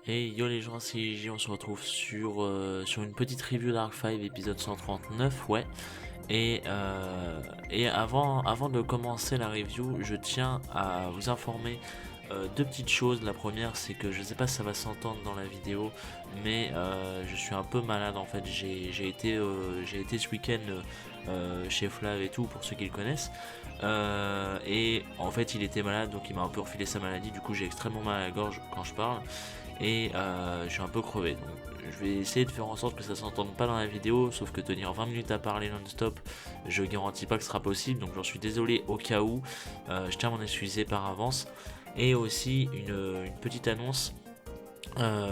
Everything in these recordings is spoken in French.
Hey yo les gens, c'est IJ, on se retrouve sur une petite review d'Arc 5 épisode 139, ouais. Et avant de commencer la review, je tiens à vous informer deux petites choses. La première, c'est que je sais pas si ça va s'entendre dans la vidéo, mais je suis un peu malade en fait. J'ai été ce week-end chez Flav et tout, pour ceux qui le connaissent. Et en fait, il était malade, donc il m'a un peu refilé sa maladie. Du coup, j'ai extrêmement mal à la gorge quand je parle et je suis un peu crevé. Donc je vais essayer de faire en sorte que ça s'entende pas dans la vidéo, sauf que tenir 20 minutes à parler non-stop, je garantis pas que ce sera possible, donc j'en suis désolé au cas où. Je tiens à m'en excuser par avance. Et aussi une petite annonce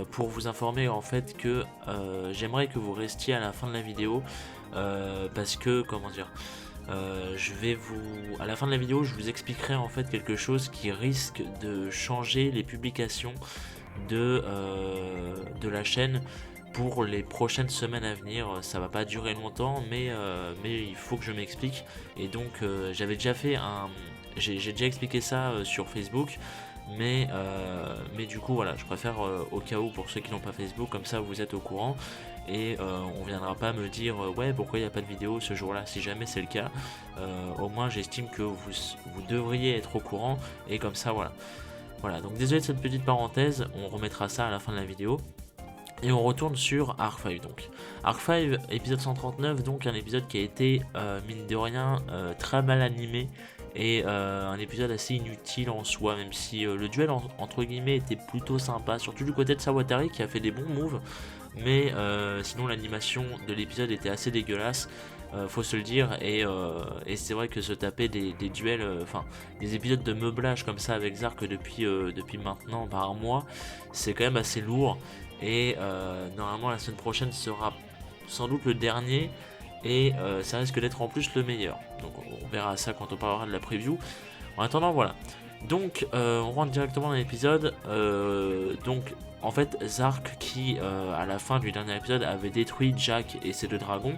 pour vous informer en fait que j'aimerais que vous restiez à la fin de la vidéo parce que comment dire, à la fin de la vidéo, je vous expliquerai en fait quelque chose qui risque de changer les publications de la chaîne pour les prochaines semaines à venir. Ça va pas durer longtemps, mais il faut que je m'explique. Et donc, j'ai déjà expliqué ça sur Facebook. Mais du coup voilà, je préfère au cas où pour ceux qui n'ont pas Facebook, comme ça vous êtes au courant et on viendra pas me dire ouais pourquoi il n'y a pas de vidéo ce jour-là. Si jamais c'est le cas, au moins j'estime que vous devriez être au courant et comme ça voilà. Voilà, donc désolé de cette petite parenthèse, on remettra ça à la fin de la vidéo. Et on retourne sur Arc 5 donc. Arc 5, épisode 139, donc un épisode qui a été, mine de rien, très mal animé. Et un épisode assez inutile en soi, même si le duel entre guillemets était plutôt sympa, surtout du côté de Sawatari qui a fait des bons moves. Mais sinon l'animation de l'épisode était assez dégueulasse, faut se le dire, et c'est vrai que se taper des duels, enfin des épisodes de meublage comme ça avec Zark depuis maintenant par un mois, c'est quand même assez lourd. Et normalement la semaine prochaine sera sans doute le dernier, et ça risque d'être en plus le meilleur. Donc on verra ça quand on parlera de la preview. En attendant voilà. Donc on rentre directement dans l'épisode. Donc en fait Zark qui à la fin du dernier épisode avait détruit Jack et ses deux dragons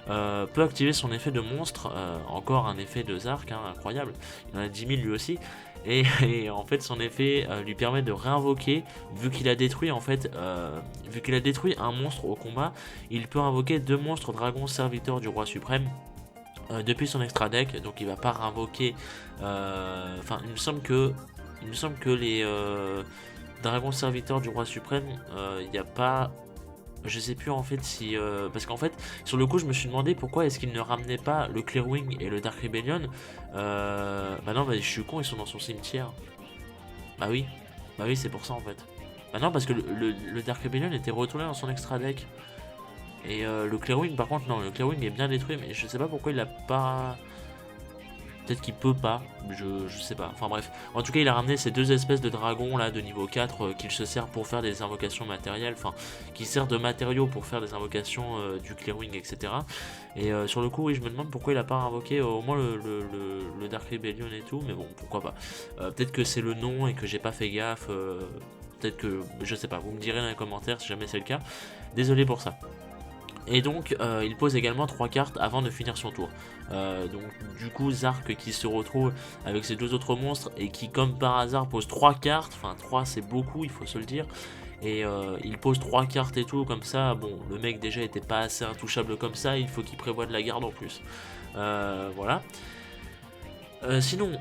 peut activer son effet de monstre, encore un effet de Zark, hein, incroyable, il en a 10 000 lui aussi, et en fait son effet lui permet de réinvoquer, vu qu'il a détruit en fait, vu qu'il a détruit un monstre au combat, il peut invoquer deux monstres dragons serviteurs du roi suprême depuis son extra deck, donc il va pas réinvoquer, enfin il me semble que les dragons serviteurs du roi suprême, il n'y a pas, je sais plus en fait si. Parce qu'en fait, sur le coup, je me suis demandé pourquoi est-ce qu'il ne ramenait pas le Clearwing et le Dark Rebellion. Bah non, bah, je suis con, ils sont dans son cimetière. Bah oui, bah oui, c'est pour ça en fait. Bah non, parce que le Dark Rebellion était retourné dans son extra deck. Et le Clearwing, par contre, non, le Clearwing est bien détruit, mais je sais pas pourquoi il l'a pas. Peut-être qu'il peut pas, je sais pas. Enfin bref. En tout cas, il a ramené ces deux espèces de dragons là de niveau 4 qu'il se sert pour faire des invocations matérielles, enfin qui sert de matériaux pour faire des invocations du clearwing, etc. Et sur le coup, oui, je me demande pourquoi il a pas invoqué au moins le Dark Rebellion et tout, mais bon, pourquoi pas. Peut-être que c'est le nom et que j'ai pas fait gaffe. Peut-être que, je sais pas, vous me direz dans les commentaires si jamais c'est le cas. Désolé pour ça. Et donc il pose également 3 cartes avant de finir son tour. Donc du coup Zark qui se retrouve avec ses deux autres monstres et qui comme par hasard pose 3 cartes, enfin 3 c'est beaucoup il faut se le dire. Et il pose 3 cartes et tout comme ça, bon le mec déjà était pas assez intouchable comme ça, il faut qu'il prévoie de la garde en plus. Voilà. Sinon,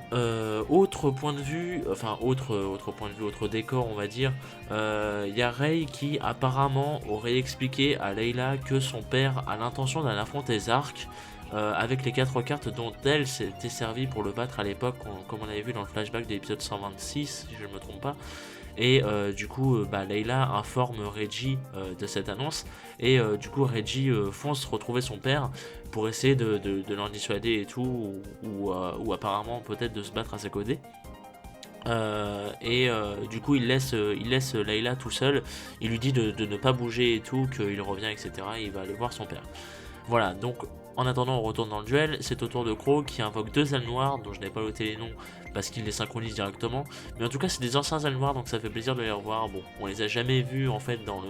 autre point de vue, enfin autre point de vue, autre décor on va dire, il y a Rey qui apparemment aurait expliqué à Layla que son père a l'intention d'aller affronter Zark avec les 4 cartes dont elle s'était servie pour le battre à l'époque, comme on avait vu dans le flashback de l'épisode 126 si je ne me trompe pas. Et du coup, bah, Layla informe Reggie de cette annonce. Et du coup, Reggie fonce retrouver son père pour essayer de l'en dissuader et tout, ou apparemment peut-être de se battre à ses côtés. Du coup, il laisse Layla tout seul. Il lui dit de ne pas bouger et tout, qu'il revient, etc. Et il va aller voir son père. Voilà, donc en attendant, on retourne dans le duel. C'est au tour de Crow qui invoque deux ailes noires, dont je n'ai pas noté les noms parce qu'il les synchronise directement. Mais en tout cas, c'est des anciens ailes noires, donc ça fait plaisir de les revoir. Bon, on les a jamais vus en fait dans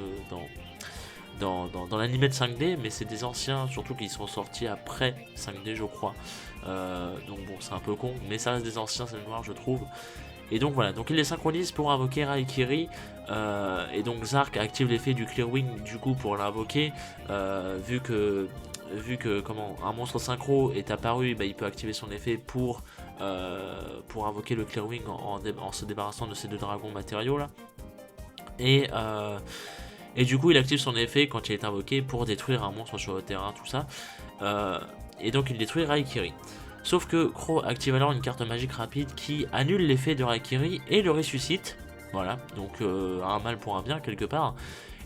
l'animé de 5D, mais c'est des anciens, surtout qu'ils sont sortis après 5D, je crois. Donc bon, c'est un peu con, mais ça reste des anciens ailes noires, je trouve. Et donc voilà, donc il les synchronise pour invoquer Raikiri. Et donc Zark active l'effet du Clearwing du coup pour l'invoquer, vu que comment un monstre synchro est apparu, bah, il peut activer son effet pour invoquer le Clearwing en se débarrassant de ces 2 dragons matériaux là. Et du coup il active son effet quand il est invoqué pour détruire un monstre sur le terrain, tout ça. Et donc il détruit Raikiri. Sauf que Crow active alors une carte magique rapide qui annule l'effet de Raikiri et le ressuscite. Voilà, donc un mal pour un bien quelque part.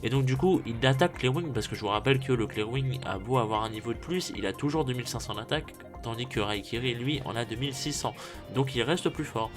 Et donc du coup il attaque Clearwing, parce que je vous rappelle que le Clearwing a beau avoir un niveau de plus, il a toujours 2500 d'attaque, tandis que Raikiri lui en a 2600, donc il reste plus fort.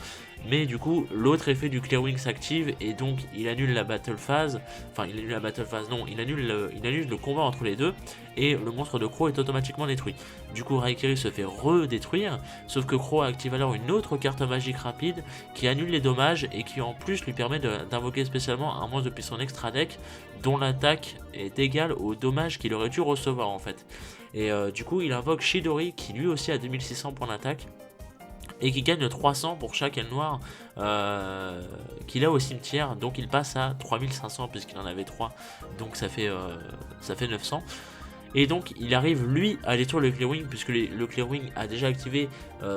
Mais du coup l'autre effet du Clearwing s'active et donc il annule la battle phase, enfin il annule la battle phase, non, il annule le combat entre les deux, et le monstre de Crow est automatiquement détruit. Du coup Raikiri se fait redétruire, sauf que Crow active alors une autre carte magique rapide qui annule les dommages et qui en plus lui permet d'invoquer spécialement un monstre depuis son extra deck dont l'attaque est égale aux dommages qu'il aurait dû recevoir en fait. Et du coup il invoque Chidori qui lui aussi a 2600 points d'attaque et qui gagne 300 pour chaque aile noire qu'il a au cimetière, donc il passe à 3500 puisqu'il en avait 3, donc ça fait 900. Et donc il arrive lui à détruire le Clearwing, puisque le Clearwing a déjà activé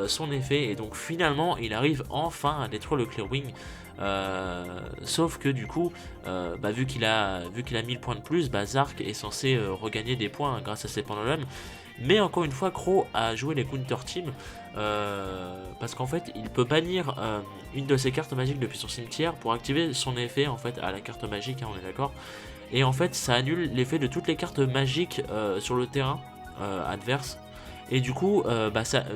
son effet, et donc finalement il arrive enfin à détruire le Clearwing. Sauf que du coup, vu qu'il a 1000 points de plus, Zark est censé regagner des points grâce à ses pendulums. Mais encore une fois, Crow a joué les counter team, parce qu'en fait il peut bannir une de ses cartes magiques depuis son cimetière pour activer son effet en fait à la carte magique, hein, on est d'accord. Et en fait ça annule l'effet de toutes les cartes magiques sur le terrain adverse. Et du coup,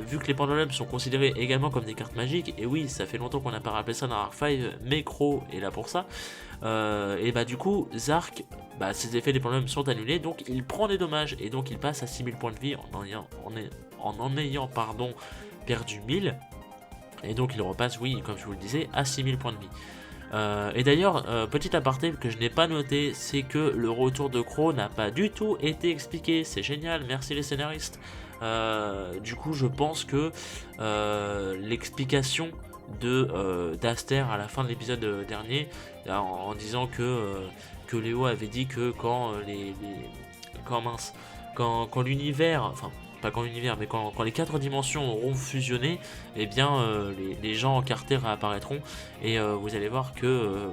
vu que les pendulums sont considérés également comme des cartes magiques, et oui, ça fait longtemps qu'on n'a pas rappelé ça dans Arc 5, mais Crow est là pour ça, et du coup, Zark, ses effets des pendulums sont annulés, donc il prend des dommages, et donc il passe à 6000 points de vie en ayant perdu 1000, et donc il repasse, oui, comme je vous le disais, à 6000 points de vie. Et d'ailleurs, petit aparté que je n'ai pas noté, c'est que le retour de Crow n'a pas du tout été expliqué. C'est génial, merci les scénaristes. Du coup, je pense que l'explication d'Aster à la fin de l'épisode dernier, en disant que Léo avait dit que quand l'univers, enfin pas quand l'univers, mais quand les 4 dimensions auront fusionné, eh bien les gens encartés réapparaîtront, et vous allez voir que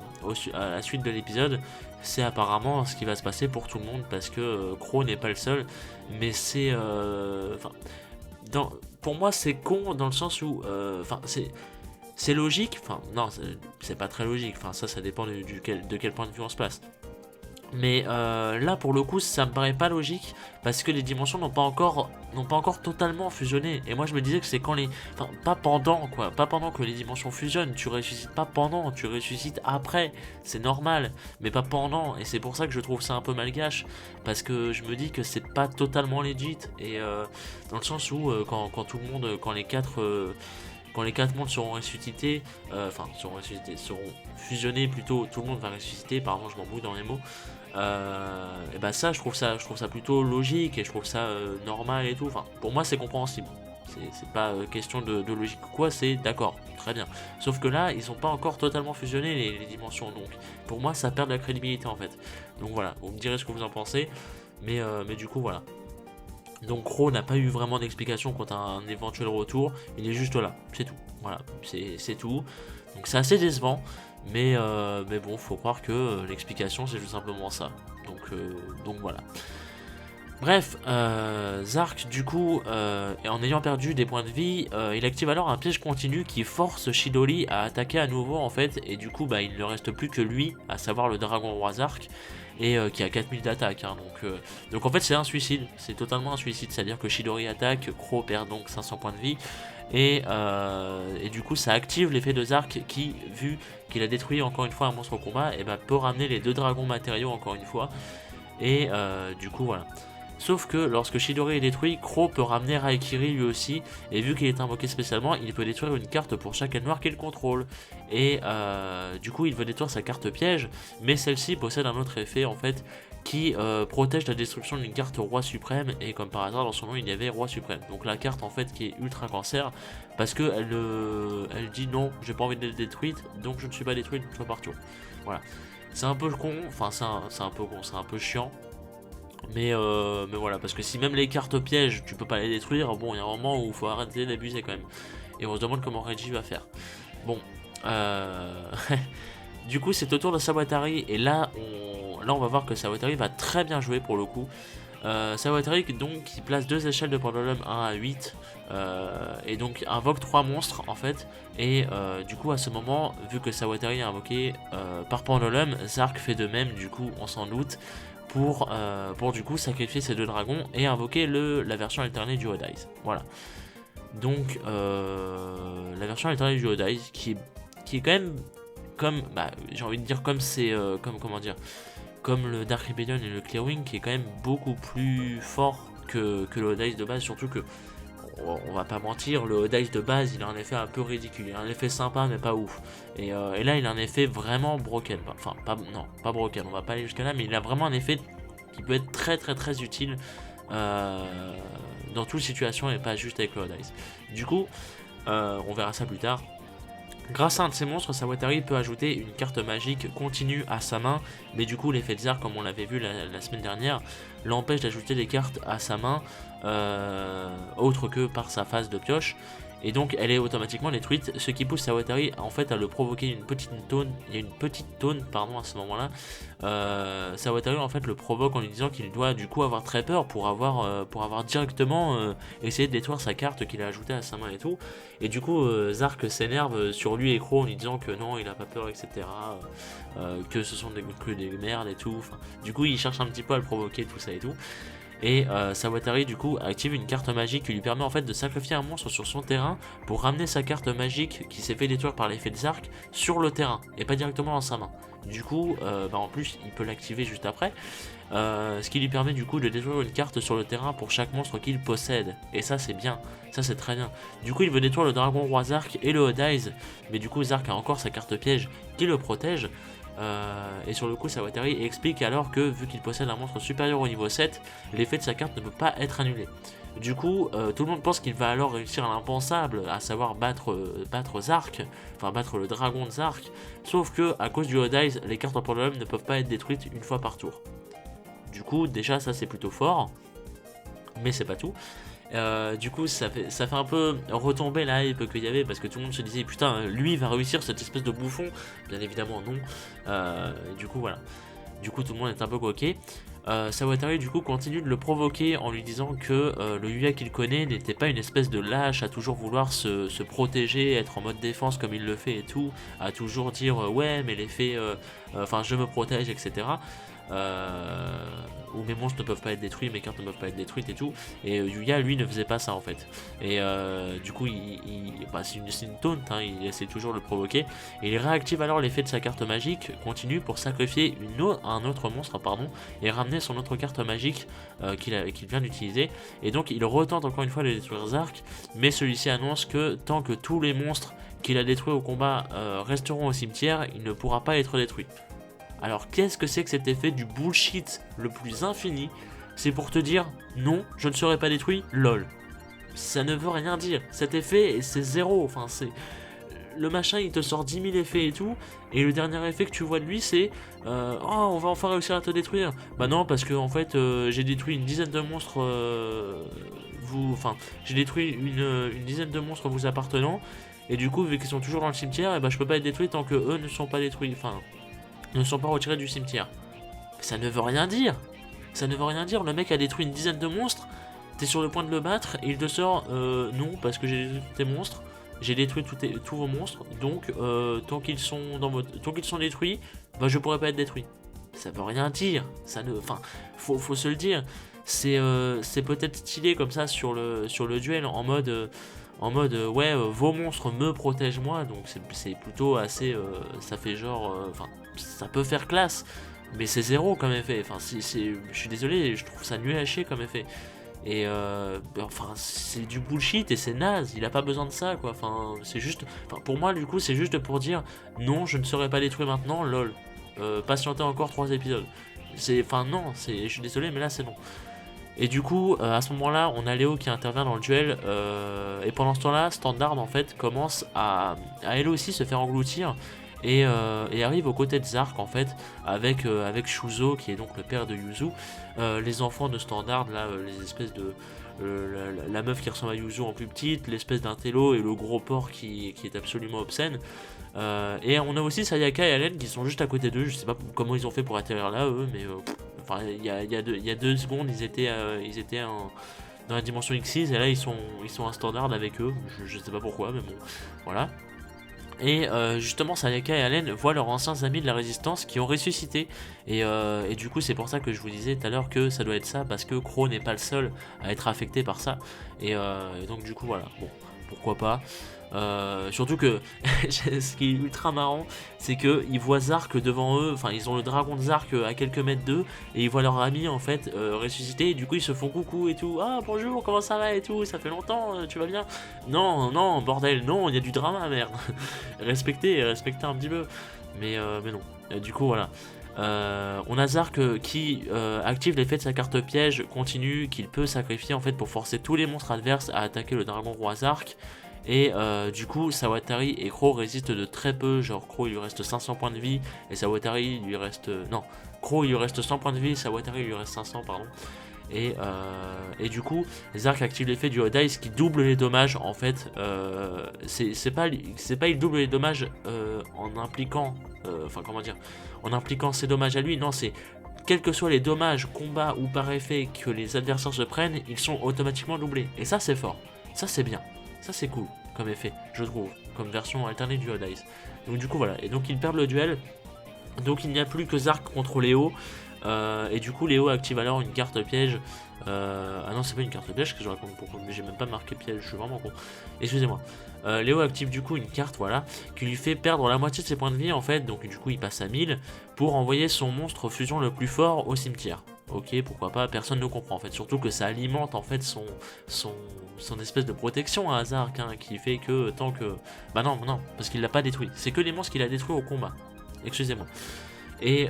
à la suite de l'épisode, c'est apparemment ce qui va se passer pour tout le monde, parce que Crow n'est pas le seul, mais c'est pour moi c'est con dans le sens où c'est logique, enfin non, c'est pas très logique, enfin ça dépend de quel point de vue on se place. Mais là pour le coup ça me paraît pas logique, parce que les dimensions n'ont pas encore totalement fusionné. Et moi je me disais que c'est quand pas pendant que les dimensions fusionnent. Tu ressuscites pas pendant, tu ressuscites après, c'est normal, mais pas pendant. Et c'est pour ça que je trouve ça un peu malgache, parce que je me dis que c'est pas totalement legit. Et dans le sens où quand les 4 mondes seront ressuscités, seront fusionnés plutôt, tout le monde va ressusciter, pardon, je m'embrouille dans les mots. Et ça, je trouve ça plutôt logique, et je trouve ça normal et tout. Enfin, pour moi, c'est compréhensible. C'est pas question de logique ou quoi, c'est d'accord, très bien. Sauf que là, ils sont pas encore totalement fusionnés les dimensions, donc pour moi, ça perd de la crédibilité en fait. Donc voilà, vous me direz ce que vous en pensez, mais du coup, voilà. Donc Crow n'a pas eu vraiment d'explication quant à un éventuel retour, il est juste là, c'est tout. Voilà, c'est tout. Donc c'est assez décevant, mais bon, faut croire que l'explication c'est juste simplement ça. Donc voilà. Bref, Zark du coup, en ayant perdu des points de vie, il active alors un piège continu qui force Chidori à attaquer à nouveau en fait, et du coup il ne reste plus que lui, à savoir le dragon roi Zark, et qui a 4000 d'attaque, hein, donc en fait c'est un suicide, c'est totalement un suicide, c'est à dire que Chidori attaque, Crow perd donc 500 points de vie, et du coup ça active l'effet de Zark qui, vu qu'il a détruit encore une fois un monstre au combat, et peut ramener les 2 dragons matériaux encore une fois, et du coup voilà. Sauf que lorsque Chidori est détruit, Crow peut ramener Raikiri lui aussi, et vu qu'il est invoqué spécialement, il peut détruire une carte pour chaque aile noire qu'il contrôle. Et du coup, il veut détruire sa carte piège, mais celle-ci possède un autre effet en fait qui protège la destruction d'une carte roi suprême, et comme par hasard dans son nom il y avait roi suprême. Donc la carte en fait qui est ultra cancer, parce que elle dit non, j'ai pas envie d'être détruite, donc je ne suis pas détruite une fois par tour. Voilà. C'est un peu con, enfin c'est un peu con, c'est un peu chiant. Mais voilà, parce que si même les cartes pièges tu peux pas les détruire, bon il y a un moment où il faut arrêter d'abuser quand même. Et on se demande comment Reggie va faire. Bon, du coup c'est au tour de Sawatari, et là on va voir que Sawatari va très bien jouer pour le coup. Sawatari donc qui place 2 échelles de pendulum 1 à 8, et donc invoque 3 monstres en fait, et du coup à ce moment, vu que Sawatari est invoqué par pendulum, Zark fait de même, du coup on s'en doute, pour du coup sacrifier ces 2 dragons et invoquer la version alternée du Odize. Voilà. Donc la version alternée du Odize qui est quand même comme, j'ai envie de dire comme c'est comme comment dire, comme le Dark Rebellion et le Clearwing, qui est quand même beaucoup plus fort que le Odize de base, surtout que on va pas mentir, le Odize de base il a un effet un peu ridicule, il a un effet sympa mais pas ouf, et là il a un effet vraiment broken, enfin pas broken, on va pas aller jusqu'à là, mais il a vraiment un effet qui peut être très très très utile dans toute situation, et pas juste avec le Odize. Du coup on verra ça plus tard. Grâce à un de ces monstres, Sawatari peut ajouter une carte magique continue à sa main, mais du coup l'effet de Zark, comme on l'avait vu la semaine dernière, l'empêche d'ajouter des cartes à sa main autre que par sa phase de pioche, et donc elle est automatiquement détruite, ce qui pousse Sawatari en fait à le provoquer une petite taunt. Il y a une petite taunt pardon à ce moment là. Sawatari en fait le provoque en lui disant qu'il doit du coup avoir très peur pour avoir directement essayé de détruire sa carte qu'il a ajoutée à sa main et tout, et du coup Zark s'énerve sur lui et Crow en lui disant que non il a pas peur, etc., que ce sont que des merdes et tout. Enfin, du coup il cherche un petit peu à le provoquer, tout ça et tout. Et Sawatari du coup active une carte magique qui lui permet en fait de sacrifier un monstre sur son terrain pour ramener sa carte magique qui s'est fait détruire par l'effet de Zark sur le terrain et pas directement dans sa main. Du coup en plus il peut l'activer juste après, ce qui lui permet du coup de détruire une carte sur le terrain pour chaque monstre qu'il possède, et ça c'est bien, ça c'est très bien. Du coup il veut détruire le dragon roi Zark et le Odize, mais du coup Zark a encore sa carte piège qui le protège. Et sur le coup Sawatari explique alors que vu qu'il possède un monstre supérieur au niveau 7, l'effet de sa carte ne peut pas être annulé. Du coup tout le monde pense qu'il va alors réussir à l'impensable, à savoir battre Zark, enfin battre le dragon de Zark, sauf que à cause du Odize, les cartes en pendulum ne peuvent pas être détruites une fois par tour. Du coup déjà ça c'est plutôt fort, mais c'est pas tout. Du coup ça fait un peu retomber la hype qu'il y avait, parce que tout le monde se disait putain lui va réussir cette espèce de bouffon, bien évidemment non. Du coup voilà, du coup tout le monde est un peu coqué. Sawatari du coup continue de le provoquer en lui disant que le Yuya qu'il connaît n'était pas une espèce de lâche à toujours vouloir se protéger, être en mode défense comme il le fait et tout, à toujours dire ouais mais l'effet enfin je me protège, etc. Où mes monstres ne peuvent pas être détruits, mes cartes ne peuvent pas être détruites et tout. Et Yuya lui ne faisait pas ça en fait. Et du coup c'est une taunt, hein, il essaie toujours de le provoquer. Et il réactive alors l'effet de sa carte magique continue pour sacrifier un autre monstre et ramener son autre carte magique qu'il vient d'utiliser. Et donc il retente encore une fois de détruire Zark, mais celui-ci annonce que tant que tous les monstres qu'il a détruits au combat resteront au cimetière, il ne pourra pas être détruit. Alors qu'est-ce que c'est que cet effet du bullshit le plus infini? C'est pour te dire non, je ne serai pas détruit, lol. Ça ne veut rien dire. Cet effet c'est zéro. Enfin c'est le machin, il te sort 10 000 effets et tout, et le dernier effet que tu vois de lui c'est oh on va enfin réussir à te détruire. Bah non, parce que en fait j'ai détruit une dizaine de monstres j'ai détruit une dizaine de monstres vous appartenant, et du coup vu qu'ils sont toujours dans le cimetière, et bah je peux pas être détruit tant que eux ne sont pas détruits, enfin ne sont pas retirés du cimetière. Ça ne veut rien dire. Ça ne veut rien dire. Le mec a détruit une dizaine de monstres. T'es sur le point de le battre et il te sort non parce que j'ai détruit tes monstres. J'ai détruit tous vos monstres. Donc tant qu'ils sont détruits, bah je pourrais pas être détruit. Ça veut rien dire. Ça ne, enfin, faut se le dire. C'est peut-être stylé comme ça sur le duel en mode. Ouais vos monstres me protègent moi, donc c'est plutôt assez ça fait genre enfin ça peut faire classe, mais c'est zéro comme effet. Enfin, je suis désolé, je trouve ça nul à chier comme effet. Et enfin, c'est du bullshit et c'est naze, il a pas besoin de ça quoi. Enfin, c'est juste. Enfin, pour moi, du coup, c'est juste pour dire non, je ne serai pas détruit maintenant, lol. Patientez encore 3 épisodes. Enfin, non, je suis désolé, mais là, c'est non. Et du coup, à ce moment-là, on a Léo qui intervient dans le duel. Et pendant ce temps-là, Standard en fait commence à elle aussi se faire engloutir. Et arrive aux côtés de Zark en fait avec Shuzo qui est donc le père de Yuzu, les enfants de Standard là, les espèces de la meuf qui ressemble à Yuzu en plus petite, l'espèce d'intello et le gros porc qui est absolument obscène. Et on a aussi Sayaka et Allen qui sont juste à côté d'eux. Je sais pas comment ils ont fait pour atterrir là eux, mais enfin il y a 2 secondes ils étaient dans la dimension X6 et là ils sont à Standard avec eux. Je sais pas pourquoi, mais bon voilà. Et justement, Sayaka et Allen voient leurs anciens amis de la résistance qui ont ressuscité. Et du coup, c'est pour ça que je vous disais tout à l'heure que ça doit être ça, parce que Crow n'est pas le seul à être affecté par ça. Et donc, du coup, voilà. Bon, pourquoi pas. Surtout que ce qui est ultra marrant, c'est qu'ils voient Zark devant eux, enfin ils ont le dragon de Zark à quelques mètres d'eux, et ils voient leur ami en fait ressusciter, et du coup ils se font coucou et tout, ah bonjour, comment ça va et tout, ça fait longtemps, tu vas bien? Non, non, bordel, non, il y a du drama, merde. respectez un petit peu. Mais non, du coup voilà. On a Zark qui active l'effet de sa carte piège continue qu'il peut sacrifier en fait pour forcer tous les monstres adverses à attaquer le dragon roi Zark. Et du coup, Sawatari et Crow résistent de très peu. Genre, Crow il lui reste 500 points de vie et Sawatari il lui reste. Non, Crow il lui reste 100 points de vie, Sawatari il lui reste 500, pardon. Et du coup, Zark active l'effet du Hot Ice qui double les dommages. En fait, c'est pas il double les dommages en impliquant. Enfin, comment dire, en impliquant ses dommages à lui. Non, c'est quels que soient les dommages, combats ou par effet que les adversaires se prennent, ils sont automatiquement doublés. Et ça, c'est fort. Ça, c'est bien. Ça c'est cool comme effet, je trouve, comme version alternée du Hot Ice. Donc du coup voilà, et donc ils perdent le duel. Donc il n'y a plus que Zark contre Léo. Et du coup Léo active alors une carte piège. Ah non c'est pas une carte piège que je raconte pourquoi, mais j'ai même pas marqué piège, je suis vraiment con. Excusez-moi. Léo active du coup une carte voilà qui lui fait perdre la moitié de ses points de vie en fait. Donc du coup il passe à 1000 pour envoyer son monstre fusion le plus fort au cimetière. Ok, pourquoi pas, personne ne comprend en fait, surtout que ça alimente en fait son espèce de protection à Zark hein, qui fait que tant que... Bah non, parce qu'il l'a pas détruit, c'est que les monstres qu'il a détruits au combat, excusez-moi. Et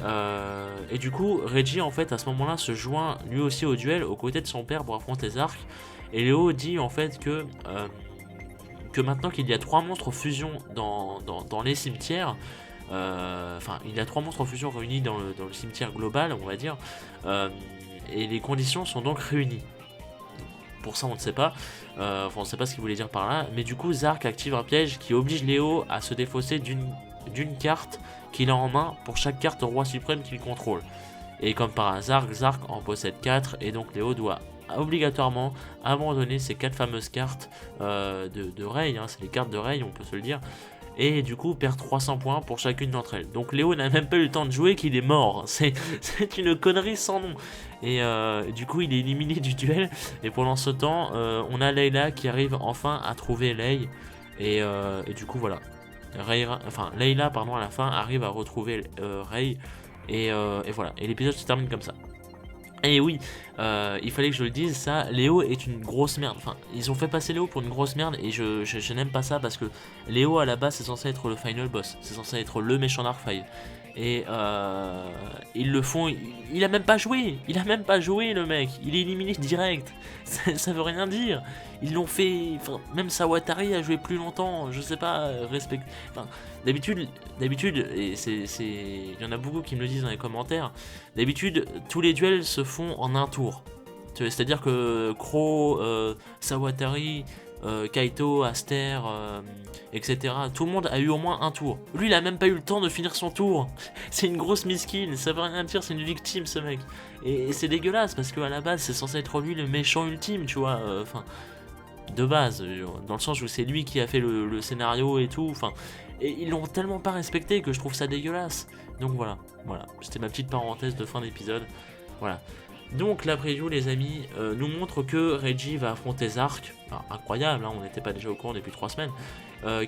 du coup, Reggie en fait à ce moment-là se joint lui aussi au duel aux côtés de son père pour affronter Zark. Et Léo dit en fait que maintenant qu'il y a 3 monstres fusion dans les cimetières, enfin il y a 3 monstres en fusion réunis dans le cimetière global on va dire, et les conditions sont donc réunies. Pour ça on ne sait pas, enfin on ne sait pas ce qu'il voulait dire par là, mais du coup Zark active un piège qui oblige Léo à se défausser d'une carte qu'il a en main pour chaque carte roi suprême qu'il contrôle. Et comme par hasard, Zark en possède 4 et donc Léo doit obligatoirement abandonner ces 4 fameuses cartes de Rei, hein, c'est les cartes de Rei on peut se le dire, et du coup perd 300 points pour chacune d'entre elles. Donc Léo n'a même pas eu le temps de jouer qu'il est mort, c'est une connerie sans nom. Et du coup il est éliminé du duel, et pendant ce temps on a Layla qui arrive enfin à trouver Lei, et du coup voilà. Layla pardon à la fin arrive à retrouver Rei, et voilà, et l'épisode se termine comme ça. Et oui, il fallait que je le dise, ça, Léo est une grosse merde. Enfin, ils ont fait passer Léo pour une grosse merde et je n'aime pas ça parce que Léo à la base c'est censé être le final boss, c'est censé être le méchant d'Arc 5. Et ils le font, il a même pas joué le mec, il est éliminé direct, ça veut rien dire. Ils l'ont fait, enfin, même Sawatari a joué plus longtemps, je sais pas, enfin, d'habitude, et il y en a beaucoup qui me le disent dans les commentaires, d'habitude tous les duels se font en un tour. C'est-à-dire que Crow, Sawatari, Kaito, Aster, etc. Tout le monde a eu au moins un tour. Lui, il a même pas eu le temps de finir son tour. C'est une grosse misquine, ça veut rien dire, c'est une victime ce mec. Et c'est dégueulasse parce qu'à la base, c'est censé être lui le méchant ultime, tu vois. Enfin, de base, dans le sens où c'est lui qui a fait le scénario et tout. Enfin, et ils l'ont tellement pas respecté que je trouve ça dégueulasse. Donc voilà. C'était ma petite parenthèse de fin d'épisode. Voilà. Donc la preview les amis nous montre que Reggie va affronter Zark, enfin, incroyable, hein, on n'était pas déjà au courant depuis 3 semaines,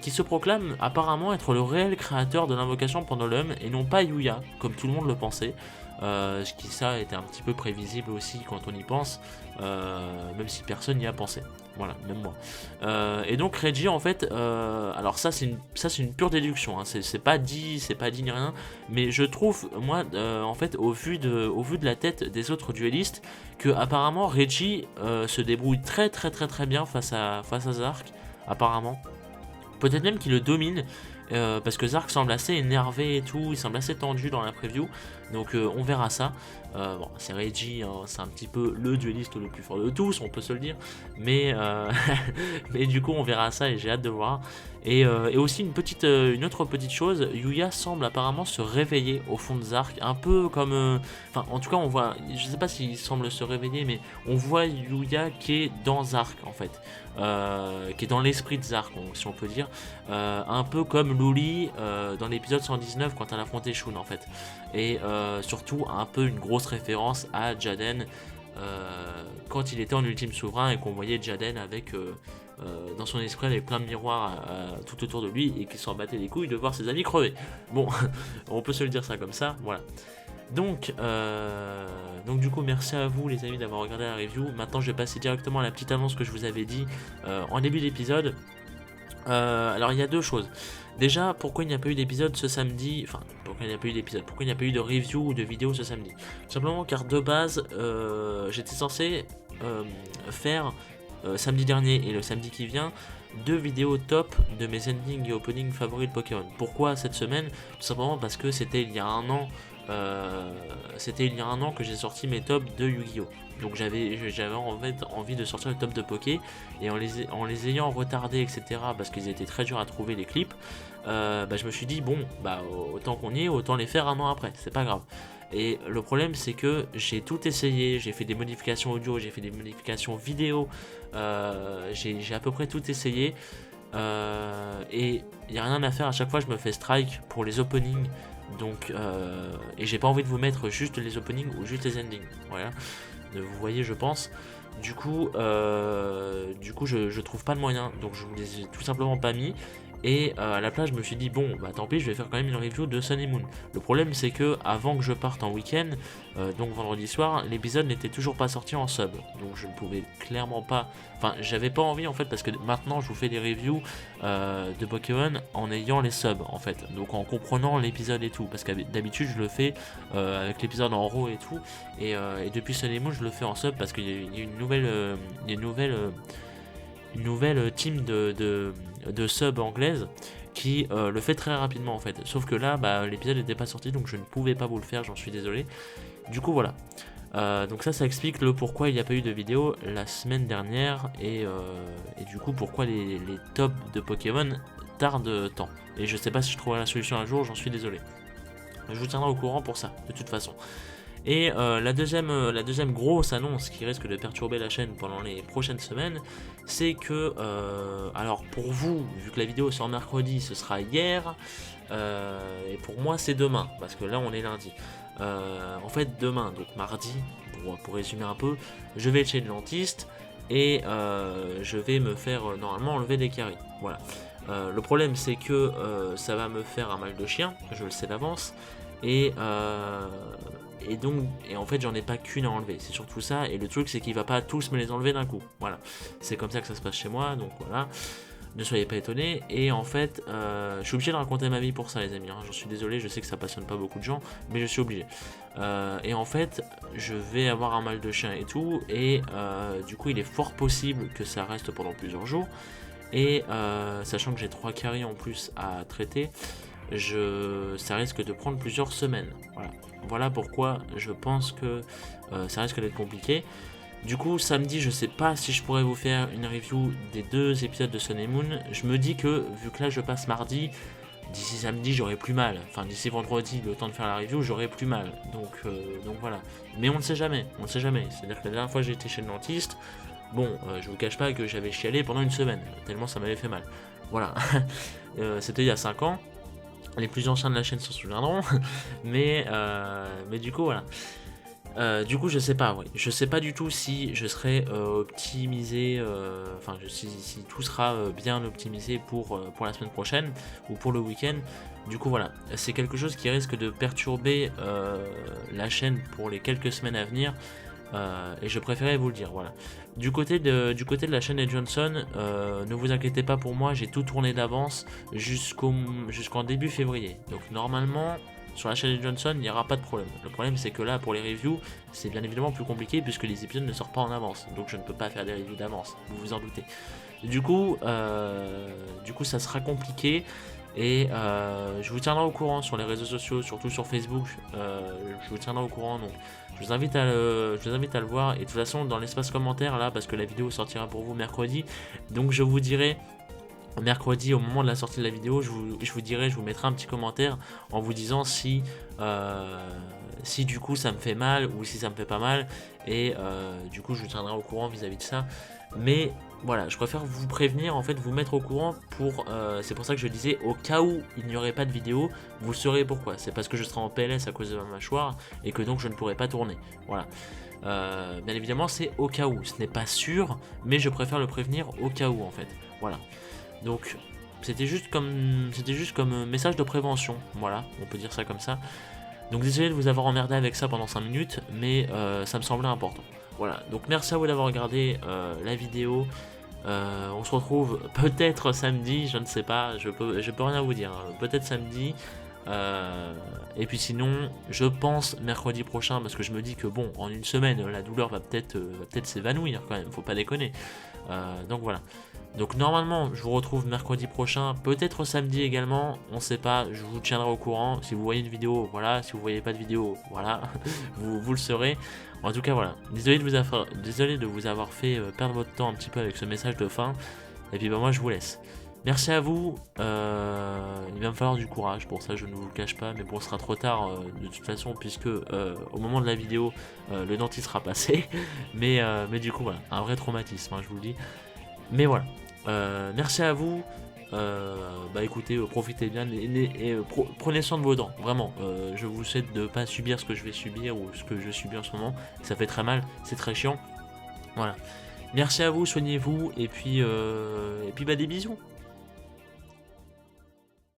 qui se proclame apparemment être le réel créateur de l'invocation Pendulum et non pas Yuya, comme tout le monde le pensait. ce qui ça était un petit peu prévisible aussi quand on y pense, même si personne n'y a pensé. Voilà, même moi. Et donc Reggie en fait, alors ça c'est une pure déduction, hein, c'est pas dit ni rien, mais je trouve moi en fait au vu de la tête des autres duellistes que apparemment Reggie se débrouille très bien face à Zark, apparemment. Peut-être même qu'il le domine, parce que Zark semble assez énervé et tout, il semble assez tendu dans la preview, donc on verra ça. Bon, c'est Reggie, hein, c'est un petit peu le dueliste le plus fort de tous, on peut se le dire, mais, mais du coup on verra ça et j'ai hâte de voir. Et aussi une autre petite chose, Yuya semble apparemment se réveiller au fond de Zark, un peu comme... Enfin, en tout cas, on voit... Je sais pas s'il semble se réveiller, mais on voit Yuya qui est dans Zark, en fait. Qui est dans l'esprit de Zark, si on peut dire. Un peu comme Luli dans l'épisode 119 quand elle affrontait Shun, en fait. Et surtout, un peu une grosse référence à Jaden quand il était en ultime souverain et qu'on voyait Jaden avec... dans son esprit avec plein de miroirs tout autour de lui et qui s'en battait les couilles de voir ses amis crever. Bon, on peut se le dire ça comme ça, voilà. Donc du coup merci à vous les amis d'avoir regardé la review. Maintenant je vais passer directement à la petite annonce que je vous avais dit en début d'épisode. Alors il y a deux choses. Déjà, pourquoi il n'y a pas eu d'épisode ce samedi? Enfin, pourquoi il n'y a pas eu d'épisode? Pourquoi il n'y a pas eu de review ou de vidéo ce samedi? Tout simplement car de base j'étais censé faire samedi dernier et le samedi qui vient, 2 vidéos top de mes endings et openings favoris de Pokémon. Pourquoi cette semaine? Tout simplement parce que c'était il y a un an que j'ai sorti mes tops de Yu-Gi-Oh! Donc j'avais en fait envie de sortir le top de Poké, et en les ayant retardés, etc., parce qu'ils étaient très durs à trouver les clips, je me suis dit bon, autant qu'on y est, autant les faire un an après, c'est pas grave. Et le problème c'est que j'ai tout essayé, j'ai fait des modifications audio, j'ai fait des modifications vidéo, j'ai à peu près tout essayé, et il n'y a rien à faire, à chaque fois je me fais strike pour les openings, donc et j'ai pas envie de vous mettre juste les openings ou juste les endings, voilà, vous voyez je pense. Du coup je trouve pas de moyen, donc je vous les ai tout simplement pas mis. Et à la place je me suis dit bon tant pis, je vais faire quand même une review de Sun et Moon. Le problème c'est que avant que je parte en week-end, donc vendredi soir, l'épisode n'était toujours pas sorti en sub. Donc je ne pouvais clairement pas, enfin j'avais pas envie en fait, parce que maintenant je vous fais des reviews de Pokémon en ayant les subs en fait. Donc en comprenant l'épisode et tout, parce que d'habitude je le fais avec l'épisode en RAW et tout. Et depuis Sun et Moon je le fais en sub parce qu'il y a une nouvelle team de sub anglaise qui le fait très rapidement en fait. Sauf que là l'épisode n'était pas sorti, donc je ne pouvais pas vous le faire, j'en suis désolé. Du coup voilà. Donc ça explique le pourquoi il n'y a pas eu de vidéo la semaine dernière, et du coup pourquoi les tops de Pokémon tardent tant. Et je sais pas si je trouverai la solution un jour, j'en suis désolé. Je vous tiendrai au courant pour ça, de toute façon. Et la deuxième grosse annonce qui risque de perturber la chaîne pendant les prochaines semaines, c'est que, alors pour vous, vu que la vidéo sort mercredi, ce sera hier, et pour moi c'est demain, parce que là on est lundi. En fait demain, donc mardi, pour résumer un peu, je vais chez le dentiste, et je vais me faire normalement enlever des caries, voilà. Le problème c'est que ça va me faire un mal de chien, je le sais d'avance, et en fait j'en ai pas qu'une à enlever, c'est surtout ça. Et le truc c'est qu'il va pas tous me les enlever d'un coup, voilà, c'est comme ça que ça se passe chez moi, donc voilà, ne soyez pas étonnés. Et en fait je suis obligé de raconter ma vie pour ça les amis, hein. J'en suis désolé, je sais que ça passionne pas beaucoup de gens, mais je suis obligé. Et en fait je vais avoir un mal de chien et tout, et du coup il est fort possible que ça reste pendant plusieurs jours, et sachant que j'ai 3 caries en plus à traiter, ça risque de prendre plusieurs semaines. Voilà pourquoi je pense que ça risque d'être compliqué. Du coup, samedi, je sais pas si je pourrais vous faire une review des 2 épisodes de Sun et Moon. Je me dis que, vu que là je passe mardi, d'ici samedi j'aurai plus mal. Enfin, d'ici vendredi, le temps de faire la review, j'aurai plus mal. Donc voilà. Mais on ne sait jamais. C'est-à-dire que la dernière fois que j'ai été chez le dentiste, bon, je vous cache pas que j'avais chialé pendant une semaine, tellement ça m'avait fait mal. Voilà. C'était il y a 5 ans. Les plus anciens de la chaîne s'en souviendront. mais du coup, voilà. Du coup, je sais pas, ouais. Je sais pas du tout si je serai optimisé, enfin, si tout sera bien optimisé pour la semaine prochaine ou pour le week-end. Du coup, voilà, c'est quelque chose qui risque de perturber la chaîne pour les quelques semaines à venir. Et je préférais vous le dire, voilà. Du côté de la chaîne Ed Johnson, ne vous inquiétez pas pour moi, j'ai tout tourné d'avance jusqu'en début février. Donc normalement, sur la chaîne Ed Johnson, il n'y aura pas de problème. Le problème, c'est que là, pour les reviews, c'est bien évidemment plus compliqué puisque les épisodes ne sortent pas en avance. Donc je ne peux pas faire des reviews d'avance, vous vous en doutez. Du coup, ça sera compliqué. Et je vous tiendrai au courant sur les réseaux sociaux, surtout sur Facebook. Je vous tiendrai au courant. Donc, je vous invite à le voir. Et de toute façon, dans l'espace commentaire, là, parce que la vidéo sortira pour vous mercredi. Donc, je vous dirai mercredi, au moment de la sortie de la vidéo, je vous mettrai un petit commentaire en vous disant si du coup ça me fait mal ou si ça me fait pas mal. Et du coup, je vous tiendrai au courant vis-à-vis de ça. Mais voilà, je préfère vous prévenir, en fait, vous mettre au courant c'est pour ça que je disais, au cas où il n'y aurait pas de vidéo, vous saurez pourquoi. C'est parce que je serai en PLS à cause de ma mâchoire et que donc je ne pourrai pas tourner. Voilà. Bien évidemment, c'est au cas où. Ce n'est pas sûr, mais je préfère le prévenir au cas où, en fait. Voilà. Donc, c'était juste comme message de prévention. Voilà, on peut dire ça comme ça. Donc désolé de vous avoir emmerdé avec ça pendant 5 minutes, mais ça me semblait important. Voilà, donc merci à vous d'avoir regardé la vidéo. On se retrouve peut-être samedi, je ne sais pas, je peux rien vous dire. Peut-être samedi. Et puis sinon, je pense mercredi prochain, parce que je me dis que bon, en une semaine, la douleur va peut-être s'évanouir quand même, faut pas déconner. Donc voilà. Donc normalement, je vous retrouve mercredi prochain, peut-être samedi également, on sait pas, je vous tiendrai au courant. Si vous voyez une vidéo, voilà, si vous voyez pas de vidéo, voilà, vous le saurez. En tout cas, voilà, désolé de vous avoir fait perdre votre temps un petit peu avec ce message de fin. Et puis bah moi je vous laisse. Merci à vous, il va me falloir du courage, pour ça je ne vous le cache pas, mais bon, ce sera trop tard de toute façon, puisque au moment de la vidéo, le dentiste sera passé, mais du coup voilà, un vrai traumatisme, hein, je vous le dis. Mais voilà, merci à vous, bah écoutez, profitez bien et prenez soin de vos dents, vraiment, je vous souhaite de ne pas subir ce que je vais subir ou ce que je subis en ce moment, ça fait très mal, c'est très chiant, voilà. Merci à vous, soignez-vous, et puis bah des bisous.